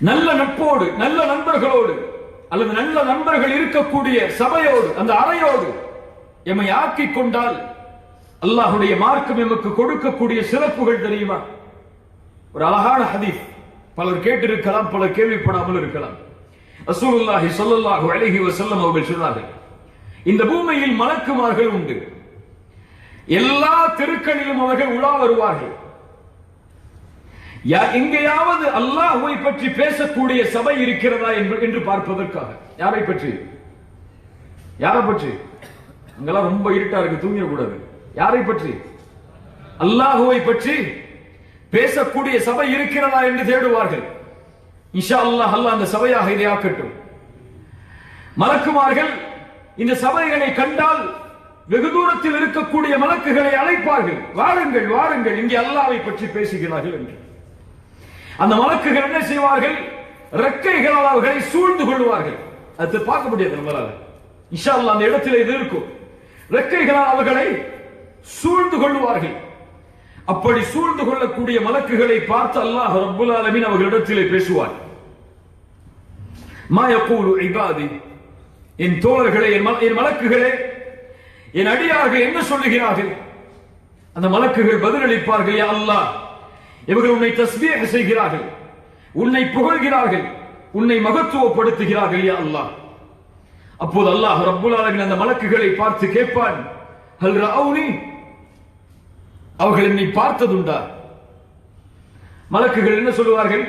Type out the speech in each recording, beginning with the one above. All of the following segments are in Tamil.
நல்ல நட்போடு, நல்ல நண்பர்களோடு, அல்லது நல்ல நண்பர்கள் இருக்கக்கூடிய சபையோடு, அந்த அறையோடு எம்மை ஆக்கிக் கொண்டால் அல்லாஹுடைய மார்க்கம் எமக்கு கொடுக்கக்கூடிய சிறப்புகள் தெரியுமா? ஒரு அழகான ஹதீஸ், பலர் கேட்டிருக்கலாம், பலர் கேள்விப்படாமல் இருக்கலாம். ரசூலுல்லாஹி ஸல்லல்லாஹு அலைஹி வஸல்லம் அவர்கள் சொன்னார்கள், இந்த பூமியில் மலக்குமார்கள் உண்டு. எல்லா தெருக்களிலும் அவர்கள் உலா வருவார்கள். எங்கேயாவது அல்லாஹ்வை பற்றி பேசக்கூடிய சபை இருக்கிறதா என்று பார்ப்பதற்காக. யாரை பற்றி? யாரை பற்றி? அங்கெல்லாம் ரொம்ப இருட்டா இருக்கு, தூங்கிடக்கூடாது. யாரை பற்றி? அல்லாஹ்வை பற்றி பேசக்கூடிய சபை இருக்கிறதா என்று தேடுவார்கள். இன்ஷா அல்லாஹ், அல்லாஹ் அந்த சபையாக இதை ஆக்கட்டும். மலக்குமார்கள் இந்த சபைகளை கண்டால் வெகு தூரத்தில் இருக்கக்கூடிய மலக்குகளை அழைப்பார்கள், வாருங்கள் வாருங்கள், இங்கே அல்லாஹ்வை பற்றி பேசுகிறார்கள் என்று. அந்த மலக்குகள் என்ன செய்வார்கள்? ரெக்கைகளால் அவர்களை சூழ்ந்து கொள்வார்கள். அது பார்க்க முடியாது நம்மளால. இன்ஷா அல்லாஹ் அந்த இடத்தில் இது இருக்கும். ரெக்கைகளால் அவர்களை சூழ்ந்து கொள்வார்கள். அப்படி சூழ்ந்து கொள்ளக்கூடிய மலக்குகளை பார்த்து அல்லாஹ் ரப்புல் ஆலமீன் அவர்களிடத்திலே பேசுவார். மா யகூலு இபாதி, என் தோழர்களே, என் மலக்குகளே, என் அடியார்கள் என்ன சொல்லுகிறார்கள்? அந்த மலக்குகள் பதிலளிப்பார்கள், யா அல்லாஹ், இவர்கள் உன்னை தஸ்பீஹ் செய்கிறார்கள், உன்னை புகழ்கிறார்கள், உன்னை மகத்துவப்படுத்துகிறார்கள், யா அல்லாஹ். அப்போது அல்லாஹ் ரப்புல் ஆலமீன் அந்த மலக்குகளை பார்த்து கேட்பான், ஹல் ரஅவுனி, அவர்கள் என்னை பார்த்ததுண்டா? மலக்குகள் என்ன சொல்லுவார்கள்?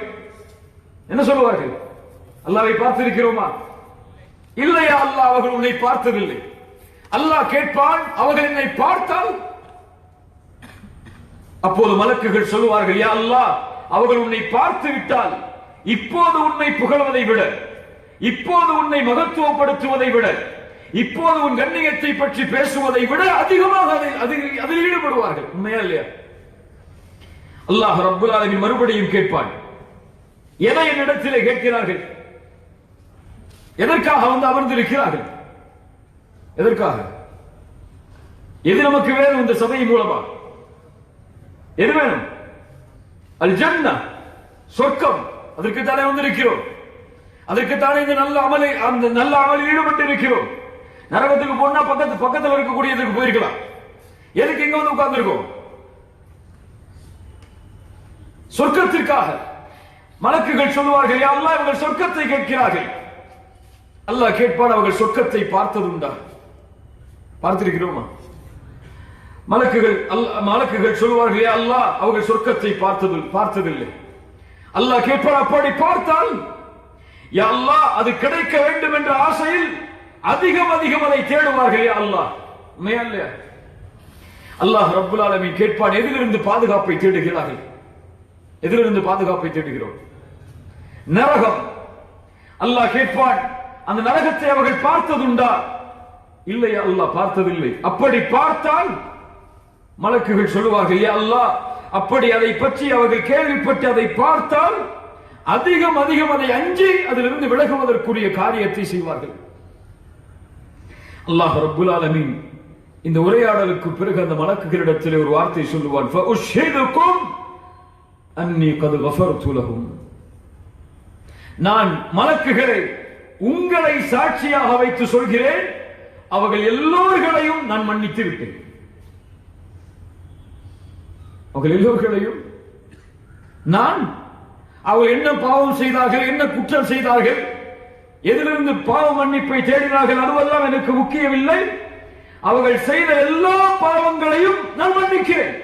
என்ன சொல்லுவார்கள்? அல்லாஹ்வை பார்த்திருக்கிறோமா? இல்லையா அல்லாஹ், அவர்கள் உன்னை பார்த்ததில்லை. அல்லாஹ் கேட்பான், அவர்கள் என்னை பார்த்தால்? அப்போது மலக்குகள் சொல்லுவார்கள், யா அல்லாஹ், அவர்கள் உன்னை பார்த்து விட்டால் இப்போது உன்னை புகழ்வதை விட, இப்போது உன்னை மகத்துவப்படுத்துவதை விட, இப்போது உன் கண்ணியத்தை பற்றி பேசுவதை விட அதிகமாக அதில் ஈடுபடுவார்கள். உண்மையா இல்லையா? அல்லாஹ் ரப்புல் ஆலமீன் மறுபடியும் கேட்பான், எதை என்னிடத்திலே கேட்கிறார்கள்? எதற்காக வந்து அமர்ந்திருக்கிறார்கள்? எதற்காக? எது நமக்கு வேணும் இந்த சபை மூலமா? எது வேணும்? அல் ஜன்னா, சொர்க்கம். அதற்குத்தானே வந்திருக்கிறோம். அதற்குத்தானே இந்த நல்ல அமலை, அந்த நல்ல அமலில் ஈடுபட்டு இருக்கிறோம். நரகத்துக்கு போனா பக்கத்தில் இருக்கக்கூடியதுக்கு போயிருக்கலாம். எதுக்கு இங்க வந்து உட்கார்ந்திருக்கோம்? சொர்க்கத்திற்காக. மலக்குகள் சொல்லுவார்கள், யா அல்லாஹ், இவர்கள் சொர்க்கத்தை கேட்கிறார்கள். அல்லாஹ் கேட்பான், அவர்கள் சொர்க்கத்தை பார்த்ததுண்டா? பார்த்திருக்கிறோமா? மலக்குகள் சொல்லுவார்கள், யா அல்லாஹ், அவர்கள் சொர்க்கத்தை பார்த்ததில்லை. அல்லாஹ் கேட்பான், அப்படி பார்த்தால் யா அல்லாஹ், அது கிடைக்க வேண்டும் என்ற ஆசையில் அதிகம் அதை தேடுவார்கள். யா அல்லாஹ், உண்மையா இல்லையா? அல்லாஹ் ரப்புல் ஆலமீன் கேட்பான், எதிலிருந்து பாதுகாப்பை தேடுகிறார்கள்? எதிலிருந்து பாதுகாப்பை தேடுகிறோம்? நரகம். அல்லாஹ் கேட்பான், அந்த நரகத்தை அவர்கள் பார்த்ததுண்டா? இல்லையா அல்லாஹ், பார்த்ததில்லை. அப்படி பார்த்தால் மலக்குகள் சொல்லுவார்கள், யா அல்லாஹ், அப்படி அதை பற்றி அவர்கள் கேள்விப்பட்டு அதை பார்த்தால் அதிகம் அதை அஞ்சி அதிலிருந்து விலகுவதற்குரிய காரியத்தை செய்வார்கள். அல்லாஹ் ரப்புல் ஆலமீன் இந்த உரையாடலுக்கு பிறகு அந்த மலக்குகளிடத்தில் ஒரு வார்த்தை சொல்லுவான், ஃபஉஷ்ஹிதுகும் அன்னி கத் கஃபர்து லஹும், நான் மலக்குகளை உங்களை சாட்சியாக வைத்து சொல்கிறேன், அவர்கள் எல்லோர்களையும் நான் மன்னித்து விட்டேன். அவர்கள் எல்லோர்களையும் நான், அவர்கள் என்ன பாவம் செய்தார்கள், என்ன குற்றம் செய்தார்கள், எதிலிருந்து பாவ மன்னிப்பை தேடினார்கள், அதுவெல்லாம் எனக்கு முக்கியமில்லை. அவர்கள் செய்த எல்லா பாவங்களையும் நான் மன்னிக்கிறேன்.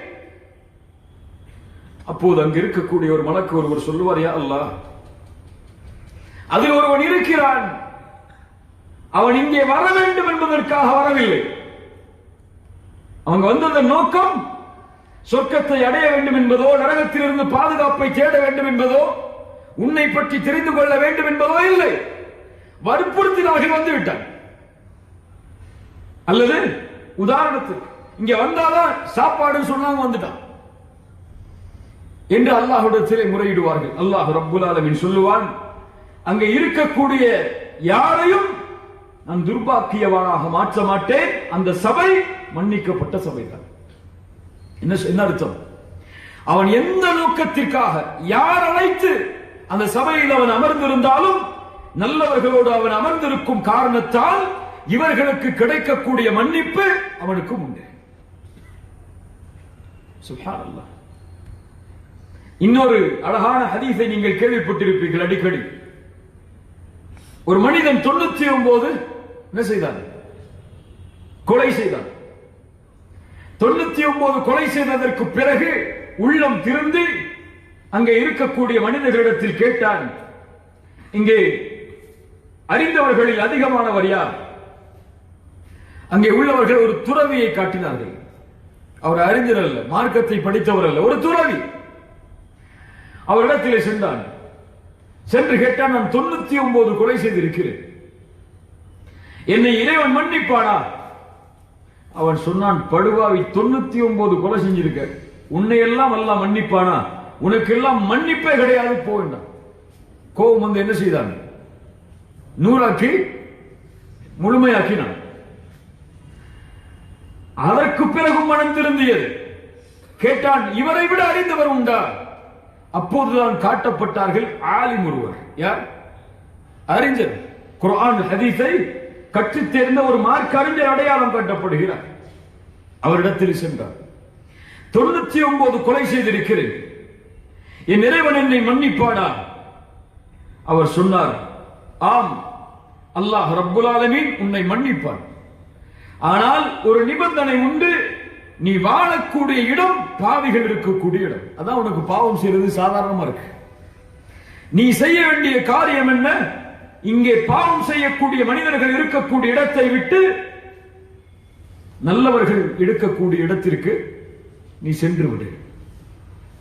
அப்போது அங்கு இருக்கக்கூடிய ஒரு மலக்கு ஒருவர் சொல்லுவார், யா அல்லாஹ், அதில் ஒருவன் இருக்கிறான், அவன் இங்கே வர வேண்டும் என்பதற்காக வரவில்லை. அவங்க வந்ததன் நோக்கம் சொர்க்கத்தை அடைய வேண்டும் என்பதோ, நரகத்திலிருந்து பாதுகாப்பை தேட வேண்டும் என்பதோ, உன்னை பற்றி தெரிந்து கொள்ள வேண்டும் என்பதோ இல்லை. வற்புறுத்தினார்கள் வந்து விட்டான். அல்லது உதாரணத்துக்கு இங்க வந்தாதான் சாப்பாடு சொன்னாங்க, வந்துட்டான் என்று அல்லாஹ்விடத்திலே முறையிடுவார்கள். அல்லாஹ் ரப்புல் ஆலமீன் சொல்லுவான், அங்கே இருக்கக்கூடிய யாரையும் நான் துர்பாக்கியவானாக மாற்ற மாட்டேன். அந்த சபை மன்னிக்கப்பட்ட சபைதான். என்ன அர்த்தம்? அவன் எந்த நோக்கத்திற்காக, யார் அழைத்து அந்த சபையில் அவன் அமர்ந்திருந்தாலும் நல்லவர்களோடு அவன் அமர்ந்திருக்கும் காரணத்தால் இவர்களுக்கு கிடைக்கக்கூடிய மன்னிப்பு அவனுக்கும் உண்டு. சுப்ஹானல்லாஹ். இன்னொரு அழகான ஹதீஸை நீங்கள் கேள்விப்பட்டிருப்பீர்கள் அடிக்கடி. ஒரு மனிதன் 99 என்ன செய்தான்? கொலை செய்தான். 99 கொலை செய்ததற்கு பிறகு உள்ளம் திருந்தி அங்கே இருக்கக்கூடிய மனிதர்களிடத்தில் கேட்டான், இங்கே அறிந்தவர்களில் அதிகமானவர் யார்? அங்கே உள்ளவர்கள் ஒரு துறவியை காட்டினார்கள். அவர் அறிஞர் அல்ல, மார்க்கத்தை படித்தவர் அல்ல, ஒரு துறவி. அவரிடத்திலே சென்றான். சென்று கேட்டான், நான் 99 கொலை செய்திருக்கிறேன், என்னை இறைவன் மன்னிப்பானா? அவன் சொன்னான், படுவாவி, 99 கொலை செஞ்சிருக்க, உன்னை எல்லாம் அல்லாஹ் மன்னிப்பானா? உனக்கு எல்லாம் மன்னிப்பே கிடையாது, போயிட்டான். கோபம் வந்து என்ன செய்தான்? 100 முழுமையாக்கினான். அதற்கு பிறகு மனம் திருந்தியது. கேட்டான், இவரை விட அறிந்தவர் உண்டா? அப்போதுதான் காட்டப்பட்டார்கள் ஆலிம் ஒருவர். யார்? அறிஞர். குர்ஆன் ஹதீஸை கற்றுத் தேர்ந்த ஒரு மார்க்க அறிஞர் அடையாளம் காட்டப்படுகிறார். அவரிடத்தில் சென்றார். 99 கொலை செய்திருக்கிறேன், என் இறைவன் என்னை மன்னிப்பானா? அவர் சொன்னார், ஆம், அல்லாஹ் ரப்புல் ஆலமீன் உன்னை மன்னிப்பான். ஆனால் ஒரு நிபந்தனை உண்டு, நீ வாழக்கூடிய இடம் பாவிகள் இருக்கக்கூடிய இடம். அதான் உனக்கு பாவம் செய்யறது சாதாரணமா இருக்கு. நீ செய்ய வேண்டிய காரியம் என்ன? இங்கே பாவம் செய்யக்கூடிய மனிதர்கள் இருக்கக்கூடிய இடத்தை விட்டு நல்லவர்கள் இருக்கக்கூடிய இடத்திற்கு நீ சென்று விடு.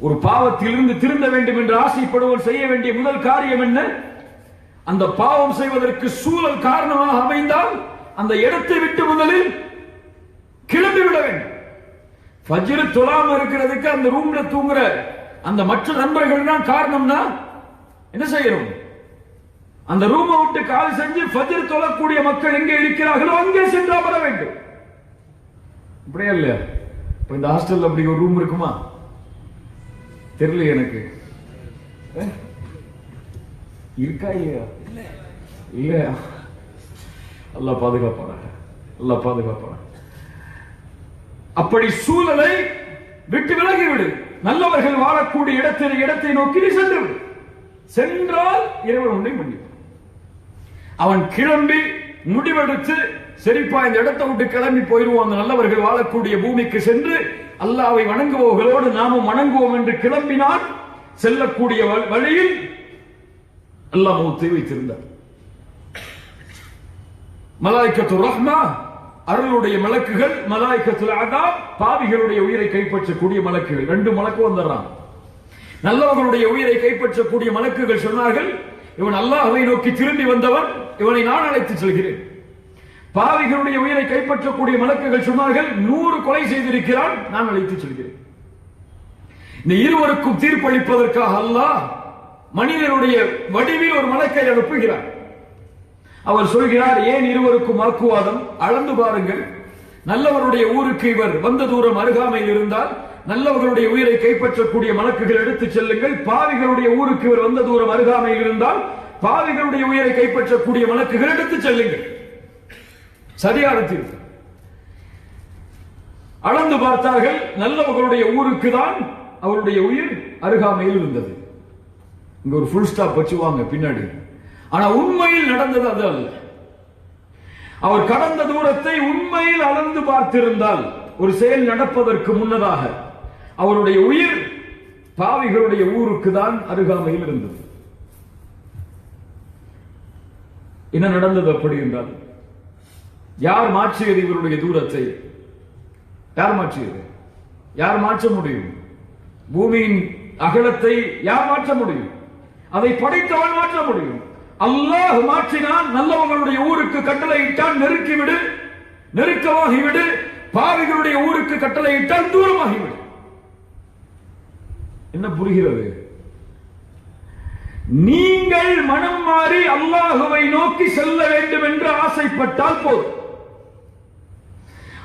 ஒரு பாவத்திலிருந்து திருந்த வேண்டும் என்று ஆசைப்படுவோர் செய்ய வேண்டிய முதல் காரியம் என்ன? அந்த பாவம் செய்வதற்கு சூழல் காரணமாக அமைந்தால் அந்த இடத்தை விட்டு முதலில் கிளம்பி விட வேண்டும். ஃபஜ்ர் தொழாம இருக்கிறதுக்கு அந்த ரூம்ல தூங்குற அந்த மற்ற நண்பர்கள் தான் காரணம்னா என்ன செய்யணும்? அந்த ரூமை விட்டு காலி செஞ்சு ஃபஜ்ர் தொழக்கூடிய மக்கள் எங்கே இருக்கிறார்களோ அங்கே சென்று அமர வேண்டும். இப்படியே இல்லையா? இப்ப இந்த ஹாஸ்டல்ல அப்படி ஒரு ரூம் இருக்குமா? தெரியல எனக்கு. இருக்கா இல்லையா? இல்லையா? அல்லாஹ் பாதுகாப்பான, அல்லாஹ் பாதுகாப்பான. அப்படி சூழலை விட்டு விலகிவிடு. நல்லவர்கள் வாழக்கூடிய இடத்தை நோக்கி நீ சென்று விடு. சென்றால் இறைவன் உன்னை மன்னிப்பான். அவன் கிளம்பி முடிவெடுத்து சரிப்பா இந்த இடத்தை விட்டு கிளம்பி போயிடுவோம், அந்த நல்லவர்கள் வாழக்கூடிய பூமிக்கு சென்று அல்லாஹ்வை வணங்குபவர்களோடு நாமும் வணங்குவோம் என்று கிளம்பினால் செல்லக்கூடிய வழியில் அல்லாஹ் மௌத்தை வைத்திருந்தார். மலாயிக்கத்துர் ரஹ்மா அருளுடைய மலக்குகள், மலாயிக்கத்துல் அதாப் பாவிகளுடைய உயிரை கைப்பற்றக்கூடிய மலக்குகள். 2 மலக்கு வந்துடுறாங்க. நல்லவர்களுடைய உயிரை கைப்பற்றக்கூடிய மலக்குகள் சொன்னார்கள், இவன் அல்லாஹ்வை நோக்கி திரும்பி வந்தவன், இவனை நான் அழைத்து செல்கிறேன். பாவிகளுடைய உயிரை கைப்பற்றக்கூடிய மலக்குகள் சொன்னார்கள், 100 கொலை செய்திருக்கிறான், நான் அழைத்து செல்கிறேன். இந்த இருவருக்கும் தீர்ப்பளிப்பதற்காக அல்லாஹ் மனிதனுடைய வடிவில் ஒரு மலக்கை அனுப்புகிறார். அவர் சொல்கிறார், ஏன் இருவருக்கும் வாக்குவாதம்? அளந்து பாருங்கள். நல்லவருடைய ஊருக்கு இவர் வந்த தூரம் அருகாமையில் இருந்தால் நல்லவர்களுடைய உயிரை கைப்பற்றக்கூடிய மலக்குகள் எடுத்துச் செல்லுங்கள். பாவிகளுடைய ஊருக்கு இவர் வந்த தூரம் அருகாமையில் இருந்தால் பாவிகளுடைய உயிரை கைப்பற்றக்கூடிய மலக்குகள் எடுத்துச் செல்லுங்கள். சரியான தீர்ப்பு. அளந்து பார்த்தார்கள், நல்லவர்களுடைய ஊருக்கு தான் அவருடைய உயிர் அருகாமையில் இருந்தது. இங்க ஒரு ஃபுல் ஸ்டாப் வச்சுவாங்க பின்னாடி. ஆனா உண்மையில் நடந்தது அது அல்ல. அவர் கடந்த தூரத்தை உண்மையில் அளந்து பார்த்திருந்தால் ஒரு செயல் நடப்பதற்கு முன்னதாக அவருடைய உயிர் பாவிகளுடைய ஊருக்கு தான் அருகாமையில் இருந்தது. என்ன நடந்தது அப்படி என்றால், யார் மாற்றியது இவருடைய தூரத்தை? யார் மாற்றியது? யார் மாற்ற முடியும்? பூமியின் அகலத்தை யார் மாற்ற முடியும்? அதை படைத்தவன் மாற்ற முடியும். அல்லாஹ் மாற்றினான். நல்லவங்களுடைய ஊருக்கு கட்டளையிட்டான், நெருக்கிவிடு, நெருக்கமாகிவிடு. பாவிகளுடைய ஊருக்கு கட்டளையிட்டால் தூரமாகிவிடு. என்ன புரிகிறது? நீங்கள் மனம் மாறி அல்லாஹுவை நோக்கி செல்ல வேண்டும் என்று ஆசைப்பட்டால் போதும்.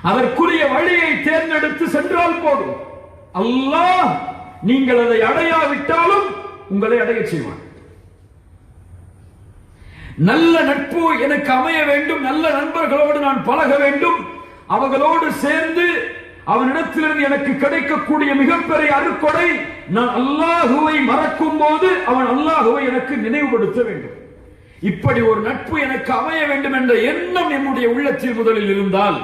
அதற்குரிய வழியை தேர்ந்தெடுத்து சென்றால் போதும். அல்லாஹ் நீங்கள் அதை அடையாவிட்டாலும் உங்களை அடைய செய்வான். நல்ல நட்பு எனக்கு அமைய வேண்டும், நல்ல நண்பர்களோடு நான் பழக வேண்டும், அவர்களோடு சேர்ந்து அவனிடத்திலிருந்து எனக்கு கிடைக்கக்கூடிய மிகப்பெரிய அருட்கொடை, நான் அல்லாஹுவை மறக்கும் போது அவன் அல்லாஹுவை எனக்கு நினைவுபடுத்த வேண்டும். இப்படி ஒரு நட்பு எனக்கு அமைய வேண்டும் என்ற எண்ணம் நம்முடைய உள்ளத்தில் முதலில் இருந்தால்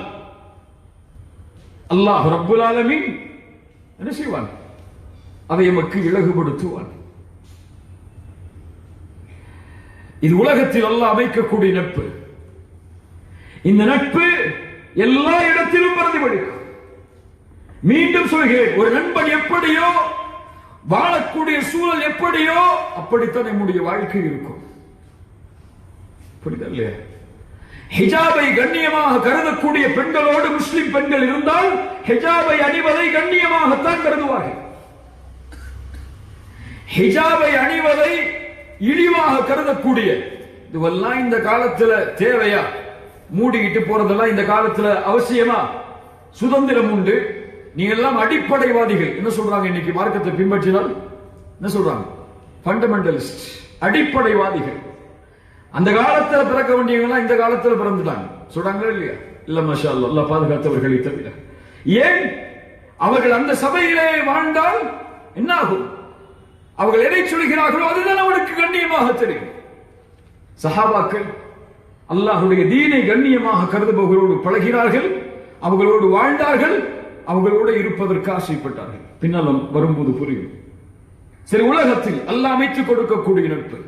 அல்லாஹ் ரப்புல் ஆலமீன் என்ன செய்வான்? அதை எமக்கு இலகுபடுத்துவான். இது உலகத்தில் அல்லாஹ் அமைக்கக்கூடிய நட்பு. இந்த நட்பு எல்லா இடத்திலும் பிரதிபலிக்கும். மீண்டும் சொல்கிறேன், ஒரு நண்பன் எப்படியோ வாழக்கூடிய சூழல் எப்படியோ அப்படித்தான் நம்முடைய வாழ்க்கை இருக்கும். புரியுதா இல்லையா? ஹிஜாபை கண்ணியமாக கருதக்கூடிய பெண்களோடு முஸ்லிம் பெண்கள் இருந்தால் ஹிஜாபை அணிவதை கண்ணியமாகத்தான் கருதுவார்கள். ஹிஜாபை அணிவதை இழிவாக கருதக்கூடிய இதுவெல்லாம் இந்த காலத்துல தேவையா? மூடிக்கிட்டு போறதெல்லாம் இந்த காலத்துல அவசியமா? சுதந்திரம் உண்டு. நீங்க எல்லாம் அடிப்படைவாதிகள். என்ன சொல்றாங்க இன்னைக்கு மார்க்கத்தை பின்பற்றினால்? என்ன சொல்றாங்க? ஃபண்டமெண்டலிஸ்ட், அடிப்படைவாதிகள். அந்த காலத்துல பிறக்க வேண்டியவங்க இந்த காலத்துல பிறந்துட்டாங்க சொல்றாங்களா இல்லையா? இல்ல மாஷா அல்லாஹ், அல்லாஹ் பாதுகாத்தவர்களை தவிர. ஏன்? அவர்கள் அந்த சபையிலே வாழ்ந்தால் என்ன ஆகும்? அவர்கள் எதை சொல்கிறார்களோ அதுதான் அவனுக்கு கண்ணியமாக தெரியும். சஹாபாக்கள் அல்லாஹ்வுடைய தீனை கண்ணியமாக கருதுபவர்களோடு பழகினார்கள், அவர்களோடு வாழ்ந்தார்கள், அவர்களோடு இருப்பதற்கு ஆசைப்பட்டார்கள். பின்னாலும் வரும்போது புரியும். சரி, உலகத்தில் அல்லாஹ் அமைத்துக் கொடுக்கக்கூடிய நட்பு